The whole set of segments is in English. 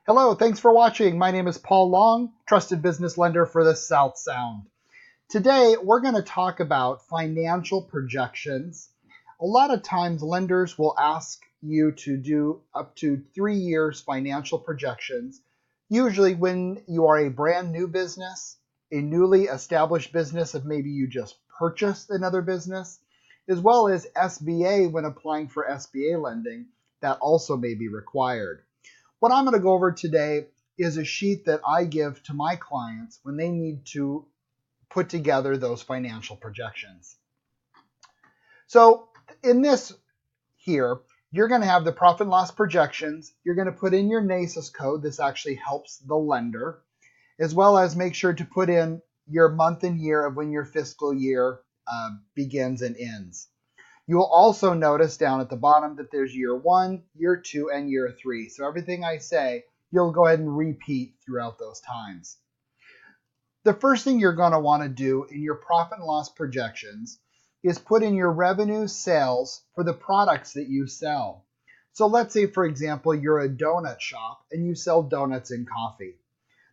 Hello, thanks for watching. My name is Paul Long, trusted business lender for the South Sound. Today, we're going to talk about financial projections. A lot of times, lenders will ask you to do up to 3 years financial projections, usually when you are a brand new business, a newly established business, if maybe you just purchased another business, as well as SBA when applying for SBA lending, that also may be required. What I'm going to go over today is a sheet that I give to my clients when they need to put together those financial projections. So in this here, you're going to have the profit and loss projections. You're going to put in your NAICS code. This actually helps the lender, as well as make sure to put in your month and year of when your fiscal year begins and ends. You will also notice down at the bottom that there's year 1, year 2, and year 3. So everything I say, you'll go ahead and repeat throughout those times. The first thing you're going to want to do in your profit and loss projections is put in your revenue sales for the products that you sell. So let's say, for example, you're a donut shop and you sell donuts and coffee.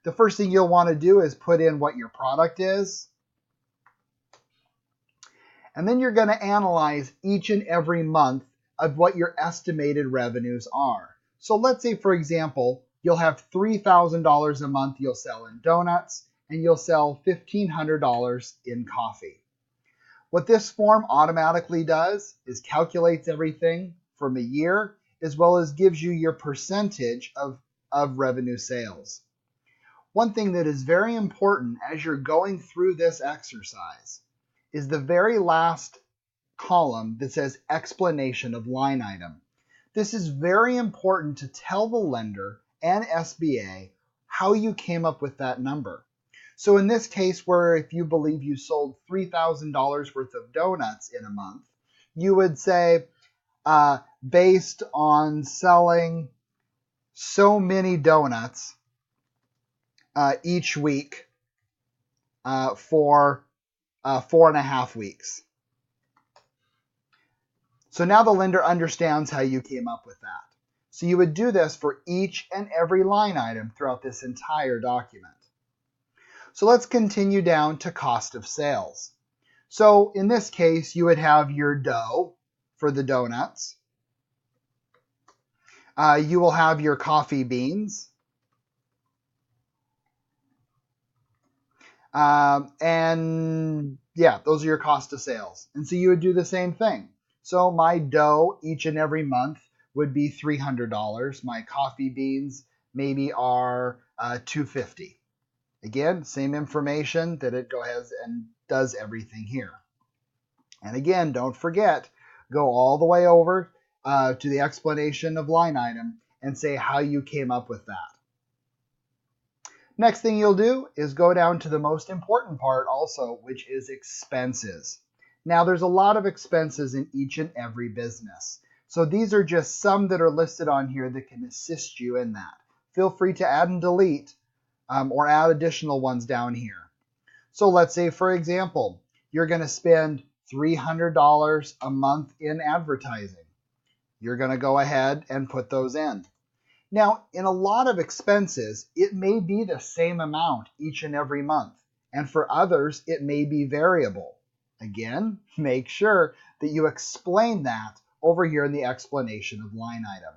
The first thing you'll want to do is put in what your product is. And then you're going to analyze each and every month of what your estimated revenues are. So let's say, for example, you'll have $3,000 a month you'll sell in donuts, and you'll sell $1,500 in coffee. What this form automatically does is calculates everything from a year, as well as gives you your percentage of revenue sales. One thing that is very important as you're going through this exercise is the very last column that says explanation of line item. This is very important to tell the lender and SBA how you came up with that number. So in this case, where if you believe you sold $3,000 worth of donuts in a month, you would say, based on selling so many donuts each week for 4.5 weeks. So now the lender understands how you came up with that. So you would do this for each and every line item throughout this entire document. So let's continue down to cost of sales. So in this case, you would have your dough for the donuts. You will have your coffee beans. And yeah, those are your cost of sales. And so you would do the same thing. So my dough each and every month would be $300. My coffee beans maybe are $250. Again, same information that it goes and does everything here. And again, don't forget, go all the way over to the explanation of line item and say how you came up with that. Next thing you'll do is go down to the most important part also, which is expenses. Now there's a lot of expenses in each and every business. So these are just some that are listed on here that can assist you in that. Feel free to add and delete or add additional ones down here. So let's say, for example, you're going to spend $300 a month in advertising. You're going to go ahead and put those in. Now, in a lot of expenses, it may be the same amount each and every month, and for others, it may be variable. Again, make sure that you explain that over here in the explanation of line item.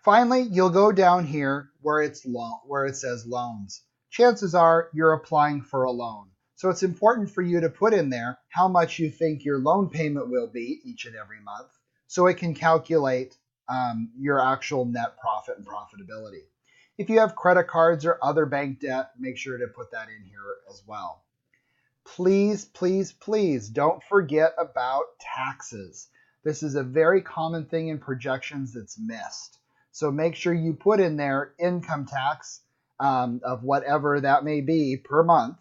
Finally, you'll go down here where it says loans. Chances are you're applying for a loan, so it's important for you to put in there how much you think your loan payment will be each and every month, so it can calculate your actual net profit and profitability. If you have credit cards or other bank debt, make sure to put that in here as well. Please, please, please don't forget about taxes. This is a very common thing in projections that's missed. So make sure you put in there income tax of whatever that may be per month.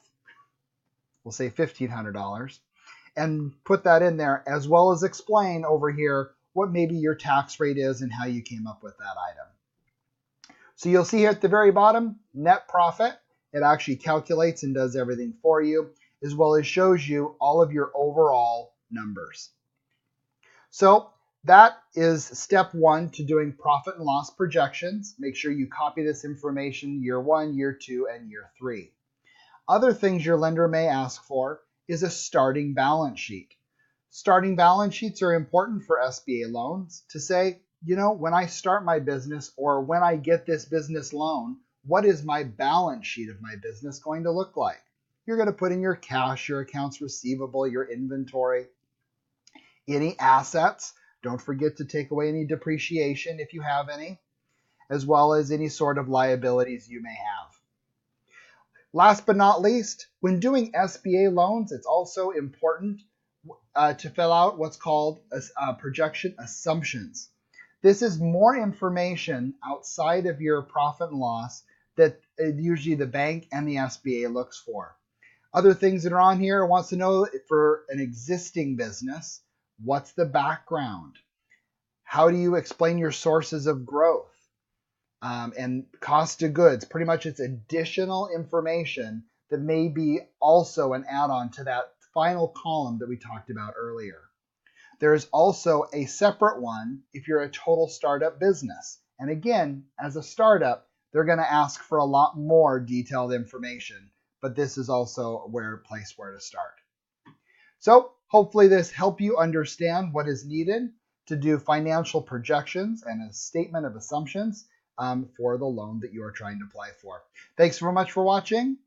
We'll say $1,500. And put that in there, as well as explain over here what maybe your tax rate is and how you came up with that item. So you'll see here at the very bottom, net profit. It actually calculates and does everything for you, as well as shows you all of your overall numbers. So That is step one to doing profit and loss projections. Make sure you copy this information year 1, year 2, and year 3. Other things your lender may ask for is a starting balance sheet. Starting balance sheets are important for SBA loans to say, when I start my business or when I get this business loan, what is my balance sheet of my business going to look like? You're going to put in your cash, your accounts receivable, your inventory, any assets. Don't forget to take away any depreciation if you have any, as well as any sort of liabilities you may have. Last but not least, when doing SBA loans, it's also important to fill out what's called projection assumptions. This is more information outside of your profit and loss that usually the bank and the SBA looks for. Other things that are on here wants to know for an existing business, what's the background? How do you explain your sources of growth? And cost of goods. Pretty much it's additional information that may be also an add-on to that final column that we talked about earlier. There's also a separate one if you're a total startup business. And again, as a startup, they're going to ask for a lot more detailed information, but this is also a place where to start. So hopefully this helped you understand what is needed to do financial projections and a statement of assumptions for the loan that you are trying to apply for. Thanks very much for watching.